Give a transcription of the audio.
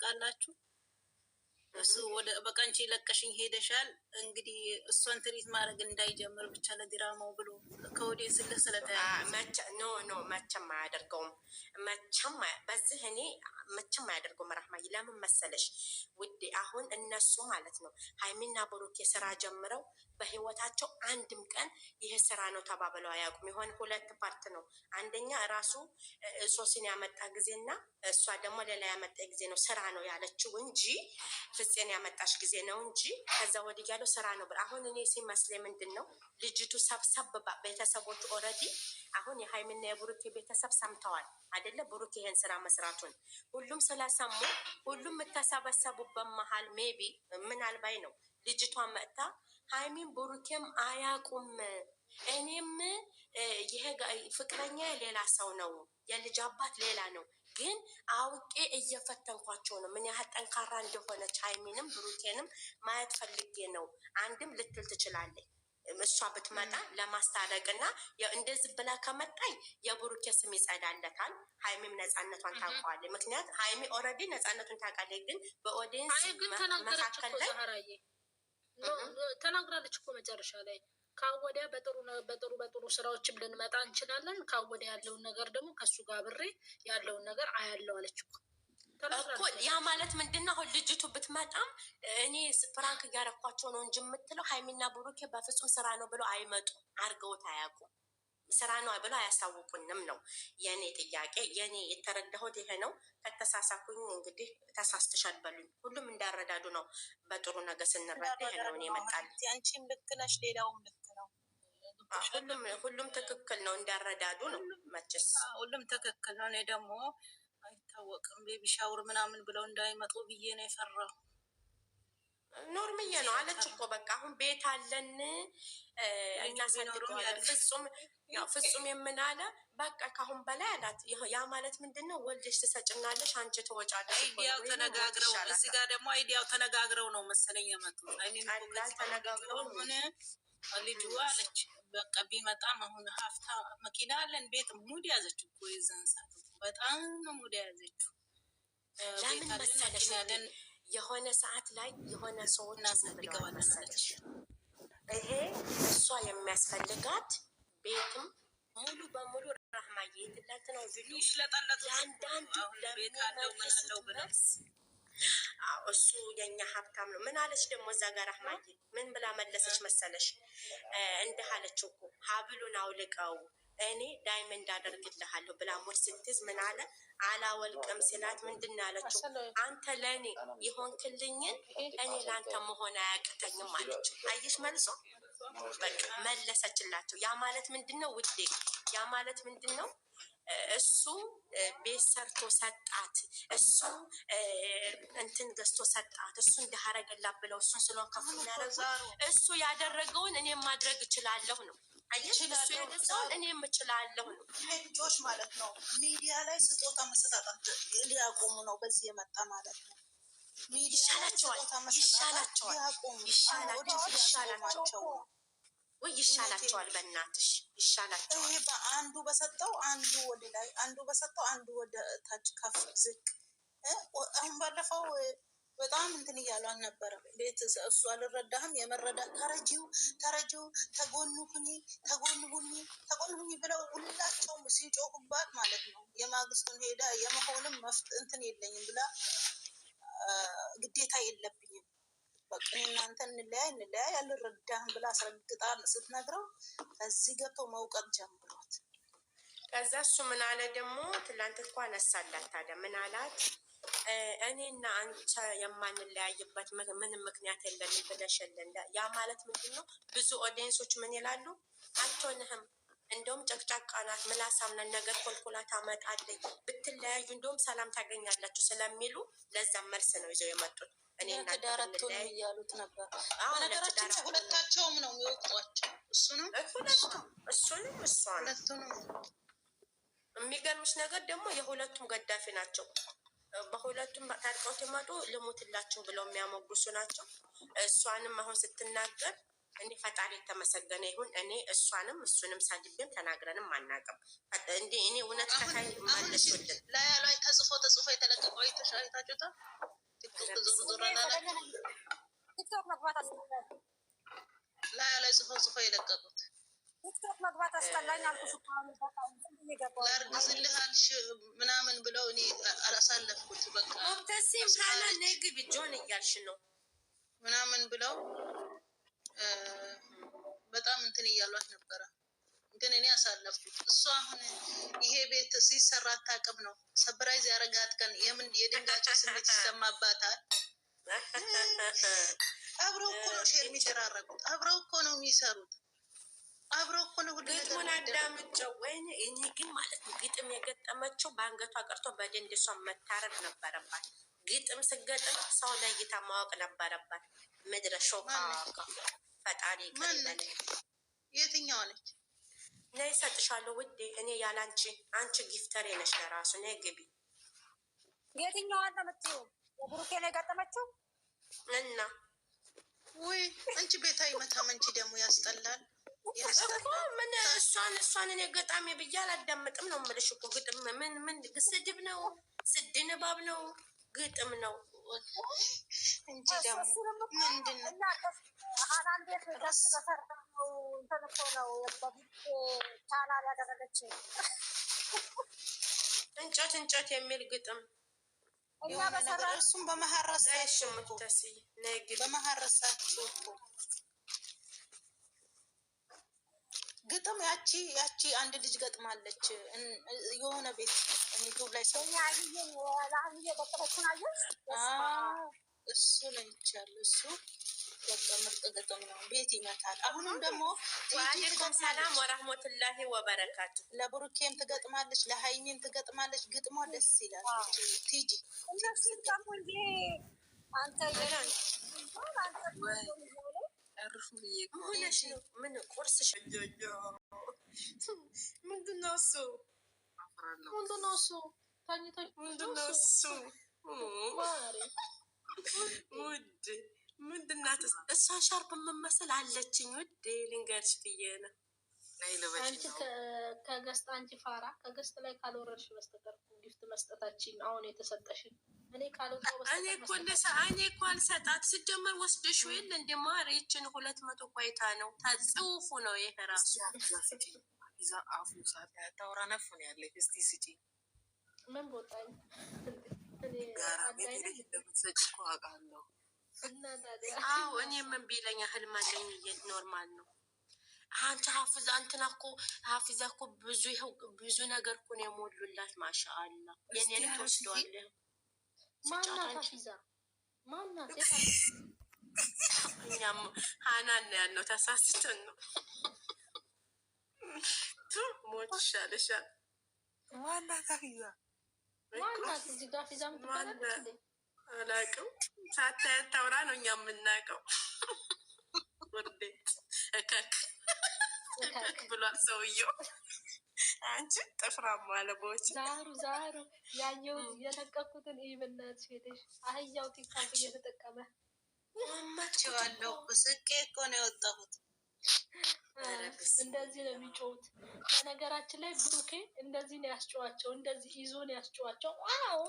ታውቃላችሁ። እሱ ወደ በቃንቺ ለቀሽኝ ሄደሻል። እንግዲህ እሷን ትሪት ማድረግ እንዳይጀምር ብቻ ለዲራማው ብሎ ከወዴ ስልህ ስለተያየ መቼም አያደርገውም። በዚህ እኔ መቼም አያደርገውም። ረህማዬ ለምን መሰለሽ ውዴ፣ አሁን እነሱ ማለት ነው ሀይሚና ብሩኬ ስራ ጀምረው በህይወታቸው አንድም ቀን ይህ ስራ ነው ተባብለው አያውቁም። የሆነ ሁለት ፓርት ነው። አንደኛ ራሱ ሶሲን ያመጣ ጊዜና እሷ ደግሞ ሌላ ያመጣ ጊዜ ነው ስራ ነው ያለችው እንጂ ፍፄን ያመጣሽ ጊዜ ነው እንጂ ከዛ ወዲህ ያለው ስራ ነው። አሁን እኔ ሲመስለኝ ምንድን ነው ልጅቱ ሰብሰብ ቤተሰቦቹ ኦልሬዲ አሁን የሀይሚና የብሩኬ ቤተሰብ ሰምተዋል አይደለ? ብሩኬ ይሄን ስራ መስራቱን ሁሉም ስለሰሙ ሁሉም የምተሰበሰቡበት መሀል ሜቢ ምናልባይ ነው ልጅቷ መጥታ ሀይሚን ብሩኬም አያቁም፣ እኔም ይሄ ፍቅረኛ ሌላ ሰው ነው፣ የልጅ አባት ሌላ ነው፣ ግን አውቄ እየፈተንኳቸው ነው ምን ያህል ጠንካራ እንደሆነች ሀይሚንም ብሩኬንም ማየት ፈልጌ ነው አንድም ልትል ትችላለች። እሷ ብትመጣ ለማስታረቅ እና እንደዚህ ብላ ከመጣኝ የብሩኬ ስም ይጸዳለታል። ሀይሚም ነፃነቷን ታውቀዋለች። ምክንያት ሀይሚ ኦልሬዲ ነፃነቱን ታውቃለች፣ ግን በኦዲየንስ መካከል ላይ ተናግራለች እኮ መጨረሻ ላይ ካወዲያ በጥሩ ስራዎችም ልንመጣ እንችላለን። ካወዲያ ያለውን ነገር ደግሞ ከሱ ጋር ብሬ ያለውን ነገር አያለው አለች እኮ። ያ ማለት ምንድን ነው? አሁን ልጅቱ ብትመጣም እኔ ፍራንክ እያረኳቸው ነው እንጂ የምትለው ሀይሚና ብሩኬ በፍጹም ስራ ነው ብሎ አይመጡም፣ አርገውት አያውቁም። ስራ ነው ብሎ አያሳውቁንም ነው የኔ ጥያቄ። የኔ የተረዳሁት ይሄ ነው። ከተሳሳኩኝ እንግዲህ ተሳስተሻል በሉኝ። ሁሉም እንዳረዳዱ ነው። በጥሩ ነገር ስንረዳ ይሄ ነው እኔ ይመጣል። አንቺም ልክ ነሽ፣ ሌላውም ልክ ነው። ሁሉም ትክክል ነው። እንዳረዳዱ ነው። መቼስ ሁሉም ትክክል ነው። እኔ ደግሞ አይታወቅም ቤቢ ሻውር ምናምን ብለው እንዳይመጡ ብዬ ነው የፈራው። ኖርምዬ ነው አለች እኮ በቃ አሁን ቤት አለን እናሳድገዋለን። ፍጹም የምናለ በቃ ካሁን በላይ አላት። ያ ማለት ምንድን ነው? ወልደሽ ትሰጭናለሽ፣ አንቺ ትወጫለሽ። አይዲያው ተነጋግረው እዚህ ጋር ደግሞ አይዲያው ተነጋግረው ነው መሰለኝ የመጡት። ተነጋግረው ሆነ ልጅ አለች በቃ ቢመጣም አሁን ሀፍታ መኪና አለን ቤት ሙድ ያዘች እኮ የዛን ሰዓት በጣም ሙድ ያዘችው። ለምን መሰለሽ የሆነ ሰዓት ላይ የሆነ ሰዎች መሰለሽ ይሄ እሷ የሚያስፈልጋት ቤትም ሙሉ በሙሉ ረህማዬ የትላት ነው ለአንዳንዱ ለሚመልሱት መልስ እሱ የኛ ሀብታም ነው። ምን አለች ደግሞ እዛ ጋር ረህማዬ ምን ብላ መለሰች መሰለሽ? እንዲህ አለች እኮ ሀብሉን አውልቀው እኔ ዳይመንድ አደርግልሃለሁ ብላ ሞት ስትይዝ ምን አለ? አላወልቅም ሲላት ምንድን አለችው? አንተ ለእኔ የሆንክልኝን እኔ ለአንተ መሆን አያቅተኝም አለችው። አየሽ መልሶ በቃ መለሰችላቸው። ያ ማለት ምንድን ነው ውዴ? ያ ማለት ምንድን ነው? እሱ ቤት ሰርቶ ሰጣት፣ እሱ እንትን ገዝቶ ሰጣት፣ እሱ እንዳረገላት ብለው እሱን ስለሆን ከፍ ያደረጉ እሱ ያደረገውን እኔም ማድረግ እችላለሁ ነው። አየሽ እሱ ያደረገውን እኔም እችላለሁ ነው። ልጆች ማለት ነው ሚዲያ ላይ ስጦታ መሰጣጣት ሊያቆሙ ነው። በዚህ የመጣ ማለት ነው ይሻላቸዋል ወይ ይሻላቸዋል። በእናትሽ ይሻላቸዋል። ይሄ በአንዱ በሰጠው አንዱ ወደ ላይ፣ አንዱ በሰጠው አንዱ ወደ ታች ከፍ ዝቅ። አሁን ባለፈው በጣም እንትን እያሉ አልነበረም? ቤት እሱ አልረዳህም የመረዳት ተረጂው ተጎኑ ሁኚ ብለው ሁላቸውም ሲጮሁባት ማለት ነው። የማግስቱን ሄዳ የመሆንም እንትን የለኝም ብላ ግዴታ የለብኝም በቃ እናንተ እንለያይ አልረዳህም ብላ አስረግጣ ስትነግረው ከዚህ ገብተው መውቀት ጀምሯት። ከዛ እሱ ምን አለ ደግሞ ትላንት እኮ አነሳላት። ታዲያ ምን አላት? እኔና አንቺ የማንለያይበት ምንም ምክንያት የለንም ብለሽልን። ያ ማለት ምንድን ነው? ብዙ ኦዲየንሶች ምን ይላሉ? አትሆንህም፣ እንደውም ጨቅጫቃ ናት፣ ምላሳም ነን፣ ነገር ኮልኮላ ታመጣለች፣ ብትለያዩ እንደውም ሰላም ታገኛላችሁ ስለሚሉ ለዛም መልስ ነው ይዘው የመጡት። እኔ ትዳራቸውን እያሉት ነበር። በነገራችን ሁለታቸውም ነው የሚወጧቸው። እሱንም የሚገርምሽ ነገር ደግሞ የሁለቱም ገዳፊ ናቸው። በሁለቱም ታርቀው ሲመጡ ልሙትላቸው ብለው የሚያሞግሱ ናቸው። እሷንም አሁን ስትናገር እኔ ፈጣሪ የተመሰገነ ይሁን። እኔ እሷንም እሱንም ሳድቤም ተናግረንም አናውቅም። እንዴ እኔ እውነት ከታይ መለሱልን ላይ ተጽፎ የተለቀቀው አይታችሁታል? ቲክቶክ ዞር ዞር ቲክቶክ መግባት ላይ ጽፎ የለቀቁት ቲክቶክ መግባት አስጠላኝ አልኩሽ እኮ ላርግዝልህ አልሽ ምናምን ብለው እኔ አላሳለፍኩት። በቃ ሙብተሲም ሀና ነግብ ጆን እያልሽ ነው ምናምን ብለው በጣም እንትን እያሏት ነበረ። ግን እኔ አሳለፍኩት። እሷ አሁን ይሄ ቤት ሲሰራ አታውቅም ነው። ሰብራይዝ ያረጋት ቀን የምን የድንጋጭ ስሜት ይሰማባታል። አብረው እኮ ነው ሼር የሚደራረጉት። አብረው እኮ ነው የሚሰሩት። አብረው እኮ ነው ሁሉ ግጥሙን አዳምጨው። ወይኔ እኔ ግን ማለት ነው ግጥም የገጠመችው በአንገቷ ቀርቶ በደንድሷ መታረድ ነበረባት። ግጥም ስገጥም ሰው ለይታ ማወቅ ነበረባት። ምድረ ሾካ ፈጣሪ ይቀበል። የትኛዋ ነች? ነይ እሰጥሻለሁ ውዴ። እኔ ያላንቺ አንቺ ጊፍተሬ ነሽ ለራሱ። ነይ ግቢ። የትኛዋ ነው የምትይው? የብሩኬ ነው የገጠመችው እና ወይ አንቺ ቤት አይመታም። አንቺ ደግሞ ያስጠላል። ምን እሷን እኔ ገጣሚ ብዬ አላዳምጥም ነው የምልሽ እኮ። ግጥም ምን ስድብ ነው? ስድ ንባብ ነው? ግጥም ነው እንጂ ደግሞ ምንድን ነው? ሀናን ቤት ደስ በሰራው እንትን እኮ ነው በፊት ቻናል ያደረገች እንጨት የሚል ግጥም እኛ በሰራ እሱም በመሀረሳችሁ ግጥም ያቺ አንድ ልጅ ገጥማለች የሆነ ቤት ዩቱብ ላይ ሰው ለአህምዬ ገጠመችን አየሽ? እሱ ላይ ይቻላል። እሱ በቃ ምርጥ ግጥም ነው። ቤት ይመታል። አሁንም ደግሞ ወአለይኩም ሰላም ወራህመቱላሂ ወበረካቱ። ለብሩኬም ትገጥማለች፣ ለሀይሚም ትገጥማለች። ግጥሟ ደስ ይላል። ቲጂ ምን ቁርስሽ ምንድን ነው እሱ? ውድ ምንድናት እሷ? ሻርፕ የምመስል አለችኝ ውድ ልንገርሽ ብዬ ነው። አንቺ ከገስት አንቺ ፋራ ከገስት ላይ ካልወረድሽ በስተቀር ጊፍት መስጠታችን አሁን የተሰጠሽን እኔ እኮ አልሰጣት ስጀመር ወስደሽ ወይል እንደ ማሬችን 200 ቆይታ ነው ታጽፉ ነው ይሄ ራሱ ይዛ አፉ ሳት ያታውራ ነፍ ነው ያለ እስቲ ስጪ ምን ቦታኝ ጋራ ቤት ልጅ እንደምትሰጪ እኮ አውቃለሁ። እና ታዲያ አዎ እኔ ምን ቢለኛ ህልም አለኝ ኖርማል ነው። አንቺ ሀፊዛ እንትና እኮ ሀፊዛ እኮ ብዙ ነገር እኮ ነው የሞሉላት። ማሻአላ የኔን ተወስደዋለህ። ማናት ሀፊዛ ማናት? እኛም ሀናን ነው ያልነው ተሳስተን ነው። ሞት ይሻልሻል። ማናት ሀፊዛ ማናት? እዚህ ጋር ሀፊዛ ምትባላለች እንዴ? አላውቅም። ሳታያት ታውራ ነው እኛ የምናውቀው። ውርዴት እከክ ብሏል ሰውየው። አንቺ ጥፍራማ አለቦች ዛሩ ያየው የለቀኩትን ይብናት ሄደሽ አህያው ቲክታክ እየተጠቀመ ማችዋለሁ። ስቄ እኮ ነው የወጣሁት። እንደዚህ ነው የሚጮሁት። በነገራችን ላይ ብሩኬ እንደዚህ ነው ያስጨዋቸው። እንደዚህ ይዞ ነው ያስጨዋቸው። አዎ